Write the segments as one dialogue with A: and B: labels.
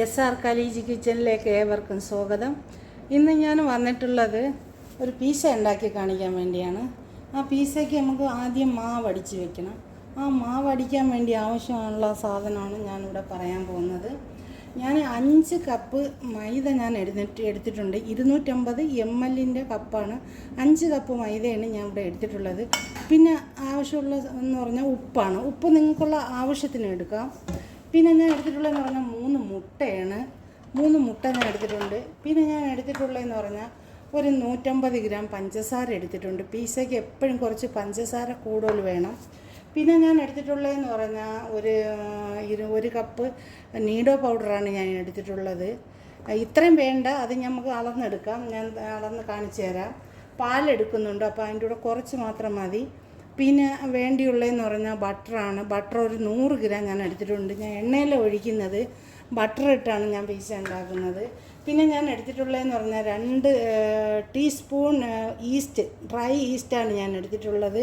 A: SR കലീജി കിച്ചണിലേക്ക് ഏവർക്കും സ്വാഗതം. ഇന്ന് ഞാൻ വന്നിട്ടുള്ളത് ഒരു പീസ ഉണ്ടാക്കി കാണിക്കാൻ വേണ്ടിയാണ്. ആ പീസയ്ക്ക് നമുക്ക് ആദ്യം മാവ് അടിച്ച് വെക്കണം. ആ മാവ് അടിക്കാൻ വേണ്ടി ആവശ്യമുള്ള സാധനമാണ് ഞാനിവിടെ പറയാൻ പോകുന്നത്. ഞാൻ 5 കപ്പ് മൈദ ഞാൻ എടുത്തിട്ടുണ്ട്. 250 ml കപ്പാണ്. 5 കപ്പ് മൈദയാണ് ഞാൻ ഇവിടെ എടുത്തിട്ടുള്ളത്. പിന്നെ ആവശ്യമുള്ള എന്ന് പറഞ്ഞാൽ ഉപ്പാണ്. ഉപ്പ് നിങ്ങൾക്കുള്ള ആവശ്യത്തിന് എടുക്കാം. പിന്നെ ഞാൻ എടുത്തിട്ടുള്ളതെന്ന് പറഞ്ഞാൽ 3 മുട്ടയാണ്. 3 മുട്ട ഞാൻ എടുത്തിട്ടുണ്ട്. പിന്നെ ഞാൻ എടുത്തിട്ടുള്ളതെന്ന് പറഞ്ഞാൽ ഒരു 150 ഗ്രാം പഞ്ചസാര എടുത്തിട്ടുണ്ട്. പീസയ്ക്ക് എപ്പോഴും കുറച്ച് പഞ്ചസാര കൂടുതൽ വേണം. പിന്നെ ഞാൻ എടുത്തിട്ടുള്ളതെന്ന് പറഞ്ഞാൽ ഒരു കപ്പ് നീഡോ പൗഡറാണ് ഞാൻ എടുത്തിട്ടുള്ളത്. ഇത്രയും വേണ്ട, അത് നമുക്ക് അളന്നെടുക്കാം. ഞാൻ അളന്ന് കാണിച്ചു തരാം. പാലെടുക്കുന്നുണ്ട്, അപ്പോൾ അതിൻ്റെ കൂടെ കുറച്ച് മാത്രം മതി. പിന്നെ വേണ്ടിയുള്ളതെന്ന് പറഞ്ഞാൽ ബട്ടറാണ്. ബട്ടർ ഒരു 100 ഗ്രാം ഞാൻ എടുത്തിട്ടുണ്ട്. ഞാൻ എണ്ണയിൽ ഒഴിക്കുന്നത്, ബട്ടർ ഇട്ടാണ് ഞാൻ പീസ ഉണ്ടാക്കുന്നത്. പിന്നെ ഞാൻ എടുത്തിട്ടുള്ളതെന്ന് പറഞ്ഞാൽ 2 ടീസ്പൂൺ ഈസ്റ്റ്, ഡ്രൈ ഈസ്റ്റാണ് ഞാൻ എടുത്തിട്ടുള്ളത്.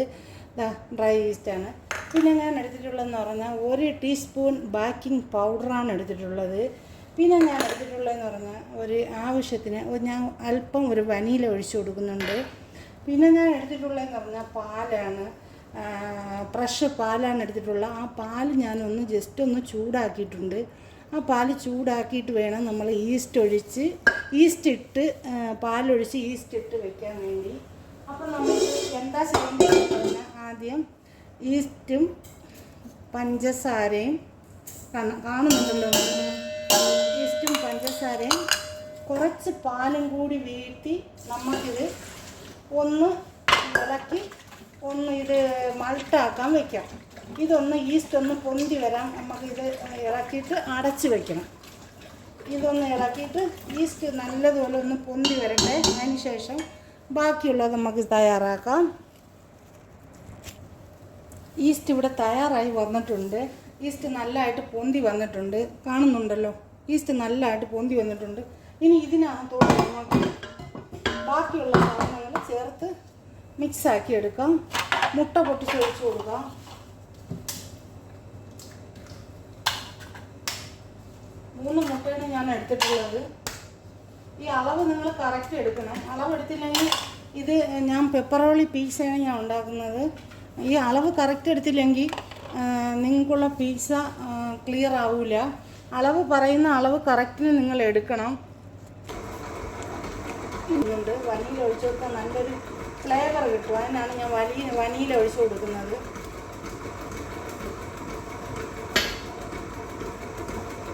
A: ഡ്രൈ ഈസ്റ്റാണ്. പിന്നെ ഞാൻ എടുത്തിട്ടുള്ളതെന്ന് പറഞ്ഞാൽ 1 ടീസ്പൂൺ ബേക്കിംഗ് പൗഡറാണ് എടുത്തിട്ടുള്ളത്. പിന്നെ ഞാൻ എടുത്തിട്ടുള്ളതെന്ന് പറഞ്ഞാൽ ഒരു ആവശ്യത്തിന് ഞാൻ അല്പം ഒരു വനില ഒഴിച്ചു കൊടുക്കുന്നുണ്ട്. പിന്നെ ഞാൻ എടുത്തിട്ടുള്ളതെന്ന് പറഞ്ഞാൽ പാലാണ്, ഫ്രഷ് പാലാണ് എടുത്തിട്ടുള്ളത്. ആ പാല് ഞാനൊന്ന് ജസ്റ്റ് ഒന്ന് ചൂടാക്കിയിട്ടുണ്ട്. ആ പാല് ചൂടാക്കിയിട്ട് വേണം നമ്മൾ ഈസ്റ്റ് ഇട്ട് പാലൊഴിച്ച് ഈസ്റ്റ് ഇട്ട് വെക്കാൻ വേണ്ടി. അപ്പോൾ നമ്മൾ എന്താ ചെയ്യേണ്ടതെന്ന് പറഞ്ഞാൽ ആദ്യം ഈസ്റ്റും പഞ്ചസാരയും കാണുന്നുണ്ടല്ലോ, ഈസ്റ്റും പഞ്ചസാരയും കുറച്ച് പാലും കൂടി വീഴ്ത്തി നമുക്കിത് ഒന്ന് ഇളക്കി ഇത് മൾട്ടാക്കാൻ വയ്ക്കാം. ഇതൊന്ന് ഈസ്റ്റ് ഒന്ന് പൊന്തി വരാം. നമുക്കിത് ഇളക്കിയിട്ട് അടച്ച് വയ്ക്കണം. ഇതൊന്ന് ഇളക്കിയിട്ട് ഈസ്റ്റ് നല്ലതുപോലെ ഒന്ന് പൊന്തി വരട്ടെ. അതിന് ശേഷം ബാക്കിയുള്ളത് നമുക്ക് തയ്യാറാക്കാം. ഈസ്റ്റ് ഇവിടെ തയ്യാറായി വന്നിട്ടുണ്ട്. ഈസ്റ്റ് നല്ലതായിട്ട് പൊന്തി വന്നിട്ടുണ്ട്, കാണുന്നുണ്ടല്ലോ. ഈസ്റ്റ് നല്ലതായിട്ട് പൊന്തി വന്നിട്ടുണ്ട്. ഇനി ഇതിനകത്തോട്ട് നമുക്ക് ബാക്കിയുള്ള സാധനങ്ങൾ ചേർത്ത് മിക്സാക്കി എടുക്കാം. മുട്ട പൊട്ടിച്ച് ഒഴിച്ച് കൊടുക്കാം. മൂന്ന് മുട്ടയാണ് ഞാൻ എടുത്തിട്ടുള്ളത്. ഈ അളവ് നിങ്ങൾ കറക്റ്റ് എടുക്കണം. അളവെടുത്തില്ലെങ്കിൽ ഇത് ഞാൻ പെപ്പറോളി പീസയാണ് ഞാൻ ഉണ്ടാക്കുന്നത്. ഈ അളവ് കറക്റ്റ് എടുത്തില്ലെങ്കിൽ നിങ്ങൾക്കുള്ള പീസ ക്ലിയർ ആവില്ല. അളവ് പറയുന്ന അളവ് കറക്റ്റിന് നിങ്ങൾ എടുക്കണം. ഇതുണ്ട് വനില ഒഴിച്ചു കൊടുത്താൽ നല്ലൊരു ഫ്ലേവർ കിട്ടും. അതിനാണ് ഞാൻ വനില ഒഴിച്ചു കൊടുക്കുന്നത്.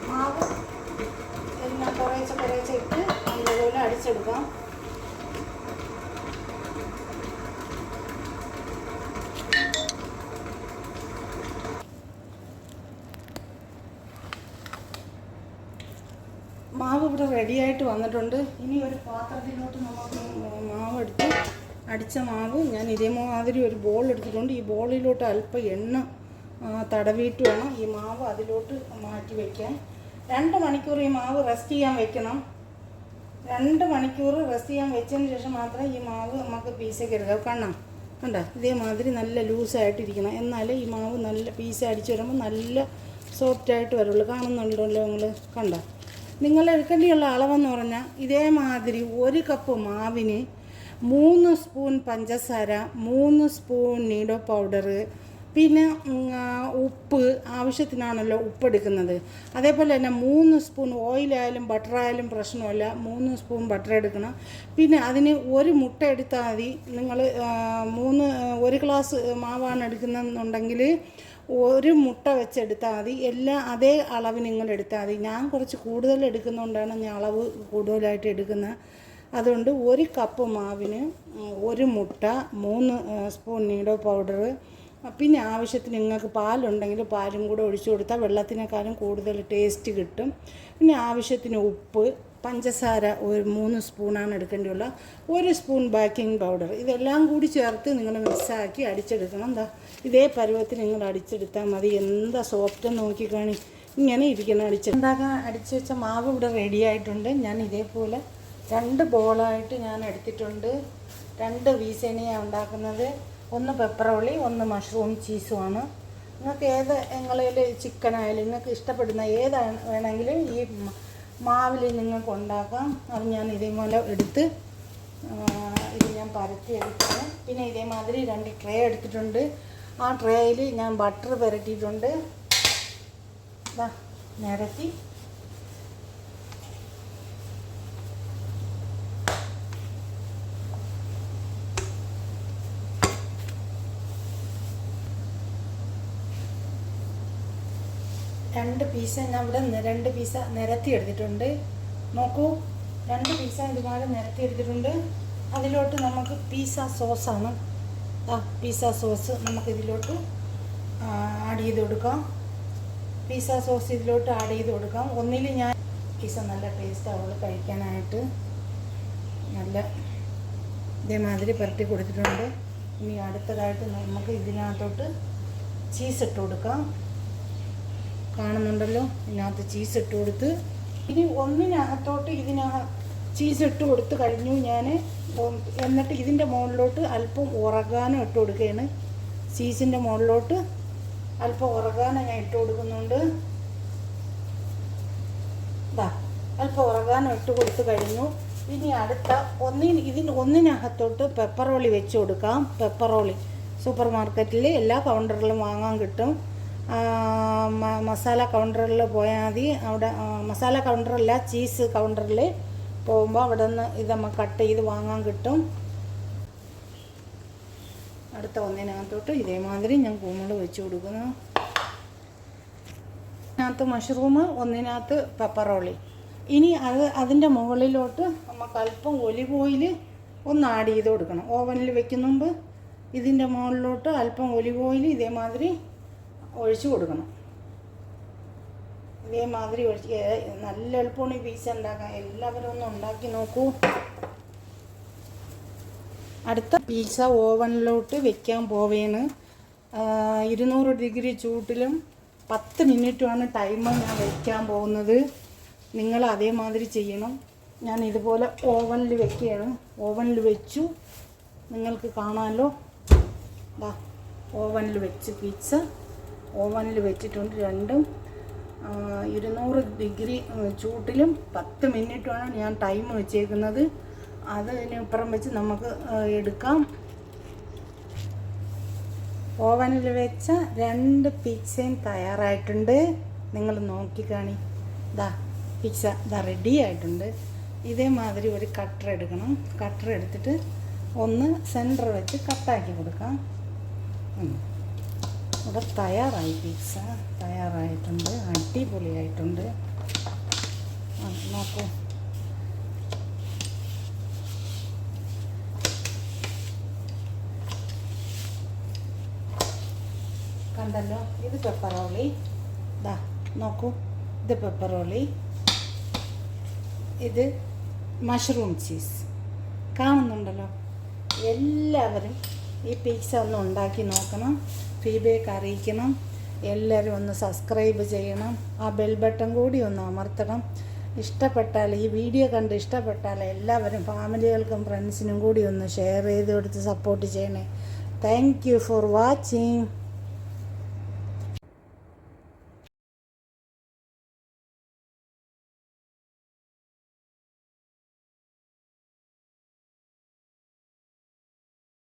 A: മാവ് എല്ലാം കുറേശ്ശെ ഇട്ട് നല്ലതുപോലെ അടിച്ചെടുക്കാം. മാവ് ഇവിടെ റെഡിയായിട്ട് വന്നിട്ടുണ്ട്. ഇനി ഒരു പാത്രത്തിലോട്ട് നമുക്ക് മാവ് എടുത്ത് അടിച്ച മാവ് ഞാൻ ഇതേമാതിരി ഒരു ബോൾ എടുത്തിട്ടുണ്ട്. ഈ ബോളിലോട്ട് അല്പം എണ്ണ തടവിയിട്ട് വേണം ഈ മാവ് അതിലോട്ട് മാറ്റി വയ്ക്കാൻ. 2 മണിക്കൂർ ഈ മാവ് റെസ്റ്റ് ചെയ്യാൻ വെക്കണം. 2 മണിക്കൂർ റെസ്റ്റ് ചെയ്യാൻ വെച്ചതിന് ശേഷം മാത്രം ഈ മാവ് നമുക്ക് പീസയ്ക്ക് എടുക്കാം. കണ്ട ഇതേമാതിരി നല്ല ലൂസായിട്ടിരിക്കണം. എന്നാലേ ഈ മാവ് നല്ല പീസ അടിച്ച് വരുമ്പോൾ നല്ല സോഫ്റ്റായിട്ട് വരുള്ളൂ. കാണുന്നുണ്ടല്ലോ നിങ്ങൾ, കണ്ട. നിങ്ങൾ എടുക്കേണ്ടിയുള്ള അളവെന്ന് പറഞ്ഞാൽ ഇതേമാതിരി 1 കപ്പ് മാവിന് 3 സ്പൂൺ പഞ്ചസാര, 3 സ്പൂൺ നീഡോ പൗഡർ, പിന്നെ ഉപ്പ് ആവശ്യത്തിനാണല്ലോ ഉപ്പെടുക്കുന്നത്. അതേപോലെ തന്നെ 3 സ്പൂൺ ഓയിലായാലും ബട്ടറായാലും പ്രശ്നമല്ല, 3 സ്പൂൺ ബട്ടർ എടുക്കണം. പിന്നെ അതിന് 1 മുട്ട എടുത്താൽ മതി. നിങ്ങൾ 1 ഗ്ലാസ് മാവാണ് എടുക്കുന്നതെന്നുണ്ടെങ്കിൽ 1 മുട്ട വെച്ചെടുത്താൽ മതി. എല്ലാം അതേ അളവ് നിങ്ങൾ എടുത്താൽ മതി. ഞാൻ കുറച്ച് കൂടുതൽ എടുക്കുന്നതുകൊണ്ടാണ് ഞാൻ അളവ് കൂടുതലായിട്ട് എടുക്കുന്നത്. അതുകൊണ്ട് 1 കപ്പ് മാവിന് 1 മുട്ട, 3 സ്പൂൺ നീഡോ പൗഡർ, പിന്നെ ആവശ്യത്തിന് നിങ്ങൾക്ക് പാലുണ്ടെങ്കിൽ പാലും കൂടെ ഒഴിച്ചു കൊടുത്താൽ വെള്ളത്തിനേക്കാളും കൂടുതൽ ടേസ്റ്റ് കിട്ടും. പിന്നെ ആവശ്യത്തിന് ഉപ്പ്, പഞ്ചസാര ഒരു 3 സ്പൂണാണ് എടുക്കേണ്ടിയുള്ള, 1 സ്പൂൺ ബേക്കിംഗ് പൗഡർ. ഇതെല്ലാം കൂടി ചേർത്ത് നിങ്ങൾ മിക്സാക്കി അടിച്ചെടുക്കണം. ഇതേ പരുവത്തിൽ നിങ്ങൾ അടിച്ചെടുത്താൽ മതി. എന്താ സോഫ്റ്റ് നോക്കിക്കാണി, ഇങ്ങനെ ഇരിക്കണം. അടിച്ച് വെച്ച മാവ് ഇവിടെ റെഡി ആയിട്ടുണ്ട്. ഞാൻ ഇതേപോലെ 2 ബോളായിട്ട് ഞാൻ എടുത്തിട്ടുണ്ട്. 2 പീസയാണ് ഉണ്ടാക്കുന്നത്. ഒന്ന് പെപ്പറോളി, ഒന്ന് മഷ്റൂം ചീസുമാണ്. നിങ്ങൾക്ക് നിങ്ങളിൽ ചിക്കനായാലും നിങ്ങൾക്ക് ഇഷ്ടപ്പെടുന്ന ഏതാണ് വേണമെങ്കിലും ഈ മാവിൽ നിങ്ങൾക്ക് ഉണ്ടാക്കാം. അത് ഞാൻ ഇതേപോലെ എടുത്ത് ഇത് ഞാൻ പരത്തി എടുക്കുന്നു. പിന്നെ ഇതേമാതിരി 2 ട്രേ എടുത്തിട്ടുണ്ട്. ആ ട്രേയിൽ ഞാൻ ബട്ടർ പുരട്ടിയിട്ടുണ്ട്. നിരത്തി രണ്ട് പീസ് ഞാൻ ഇവിടെ 2 പീസ് നിരത്തി എടുത്തിട്ടുണ്ട്. നോക്കൂ, 2 പീസ് ഇതുപോലെ നിരത്തി എടുത്തിട്ടുണ്ട്. അതിലോട്ട് നമുക്ക് പിസ്സ സോസാണ്. പിസ്സ സോസ് നമുക്ക് ഇതിലോട്ട് ആഡ് ചെയ്ത് കൊടുക്കാം. പിസ്സ സോസ് ഇതിലോട്ട് ആഡ് ചെയ്ത് കൊടുക്കാം. ഒന്നിൽ ഞാൻ പിസ്സ നല്ല ടേസ്റ്റ് ആവുള്ളൂ കഴിക്കാനായിട്ട്. നല്ല ഇതേമാതിരി പുരട്ടി കൊടുത്തിട്ടുണ്ട്. ഇനി അടുത്തതായിട്ട് നമുക്ക് ഇതിനകത്തോട്ട് ചീസ് ഇട്ട് കൊടുക്കാം. കാണുന്നുണ്ടല്ലോ, ഇതിനകത്ത് ചീസ് ഇട്ട് കൊടുത്ത് ഇനി ഒന്നിനകത്തോട്ട് ചീസ് ഇട്ട് കൊടുത്ത് കഴിഞ്ഞു ഞാൻ. എന്നിട്ട് ഇതിൻ്റെ മുകളിലോട്ട് അല്പം ഉറഗാനോ ഇട്ട് കൊടുക്കുകയാണ്. ചീസിൻ്റെ മുകളിലോട്ട് അല്പം ഉറഗാനോ ഞാൻ ഇട്ട് കൊടുക്കുന്നുണ്ട്. അല്പം ഉറഗാനോ ഇട്ട് കൊടുത്ത് കഴിഞ്ഞു. ഇനി അടുത്ത ഒന്നിനകത്തോട്ട് പെപ്പറോളി വെച്ച് കൊടുക്കാം. പെപ്പറോളി സൂപ്പർ മാർക്കറ്റിൽ എല്ലാ കൗണ്ടറിലും വാങ്ങാൻ കിട്ടും. മസാല കൗണ്ടറിൽ പോയാൽ മതി. അവിടെ മസാല കൗണ്ടറല്ല, ചീസ് കൗണ്ടറിൽ പോകുമ്പോൾ അവിടെ നിന്ന് ഇത് നമുക്ക് കട്ട് ചെയ്ത് വാങ്ങാൻ കിട്ടും. അടുത്ത ഒന്നിനകത്തോട്ട് ഇതേമാതിരി ഞാൻ കുമിള് വെച്ച് കൊടുക്കുന്നു. ഇതിനകത്ത് മഷ്റൂം, ഒന്നിനകത്ത് പെപ്പറോളി. ഇനി അതിൻ്റെ മുകളിലോട്ട് നമുക്ക് അല്പം ഒലിവ് ഓയിൽ ഒന്ന് ആഡ് ചെയ്ത് കൊടുക്കണം. ഓവനിൽ വെക്കുന്ന മുമ്പ് ഇതിൻ്റെ മുകളിലോട്ട് അല്പം ഒലിവ് ഓയിൽ ഇതേമാതിരി ഒഴിച്ച് കൊടുക്കണം. ഇതേമാതിരി ഒഴിച്ച് നല്ല എളുപ്പമാണ് ഈ പിസ്സ ഉണ്ടാക്കാൻ. എല്ലാവരും ഒന്ന് ഉണ്ടാക്കി നോക്കൂ. അടുത്ത പിസ്സ ഓവനിലോട്ട് വെക്കാൻ പോവുകയാണ്. 200 ഡിഗ്രി ചൂട്ടിലും 10 മിനിറ്റുമാണ് ടൈം ഞാൻ വയ്ക്കാൻ പോകുന്നത്. നിങ്ങൾ അതേമാതിരി ചെയ്യണം. ഞാൻ ഇതുപോലെ ഓവനിൽ വെക്കുകയാണ്. ഓവനിൽ വെച്ചു, നിങ്ങൾക്ക് കാണാമല്ലോ. ഓവനിൽ വെച്ച് പിസ്സ ഓവനിൽ വെച്ചിട്ടുണ്ട്. രണ്ടും 200 ഡിഗ്രി ചൂട്ടിലും 10 മിനിറ്റുമാണ് ഞാൻ ടൈം വെച്ചേക്കുന്നത്. അതിനിപ്പുറം വെച്ച് നമുക്ക് എടുക്കാം. ഓവനിൽ വെച്ച 2 പിസ്സയും തയ്യാറായിട്ടുണ്ട്. നിങ്ങൾ നോക്കിക്കാണി. പിസ്സ റെഡി ആയിട്ടുണ്ട്. ഇതേമാതിരി ഒരു കട്ടർ എടുക്കണം. കട്ടർ എടുത്തിട്ട് ഒന്ന് സെൻറ്റർ വെച്ച് കട്ടാക്കി കൊടുക്കാം. ഇവിടെ തയ്യാറായി. പിസ്സ തയ്യാറായിട്ടുണ്ട്. അടിപൊളിയായിട്ടുണ്ട്. നോക്കൂ. കണ്ടല്ലോ, ഇത് പെപ്പറോളി. നോക്കൂ, ഇത് പെപ്പറോളി, ഇത് മഷ്റൂം ചീസ്. കാണുന്നുണ്ടല്ലോ. എല്ലാവരും ഈ പിസ്സ ഒന്ന് ഉണ്ടാക്കി നോക്കണം. ഫീഡ്ബാക്ക് അറിയിക്കണം. എല്ലാവരും ഒന്ന് സബ്സ്ക്രൈബ് ചെയ്യണം. ആ ബെൽ ബട്ടൺ കൂടി ഒന്ന് അമർത്തണം. ഇഷ്ടപ്പെട്ടാൽ, ഈ വീഡിയോ കണ്ട് ഇഷ്ടപ്പെട്ടാൽ എല്ലാവരും ഫാമിലികൾക്കും ഫ്രണ്ട്സിനും കൂടി ഒന്ന് ഷെയർ ചെയ്ത് കൊടുത്ത് സപ്പോർട്ട് ചെയ്യണേ. Thank you for watching.